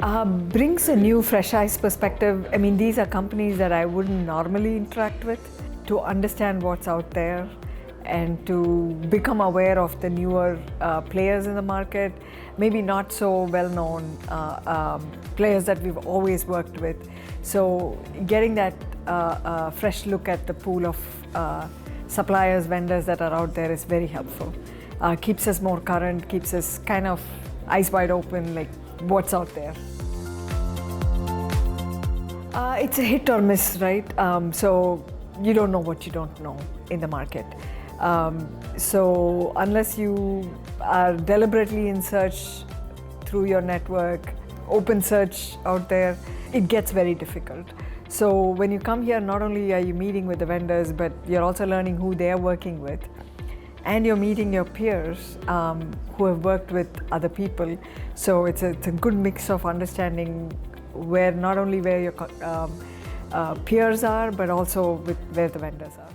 Brings a new fresh eyes perspective. I mean, these are companies that I wouldn't normally interact with. To understand what's out there and to become aware of the newer players in the market, maybe not so well known players that we've always worked with. So getting that fresh look at the pool of suppliers, vendors that are out there is very helpful. Keeps us more current, keeps us kind of eyes wide open, like what's out there. It's a hit or miss, right? So you don't know what you don't know in the market. So unless you are deliberately in search through your network, open search out there, it gets very difficult. So when you come here, not only are you meeting with the vendors, but you're also learning who they're working with. And you're meeting your peers who have worked with other people. So it's a good mix of understanding where not only where your peers are, but also with where the vendors are.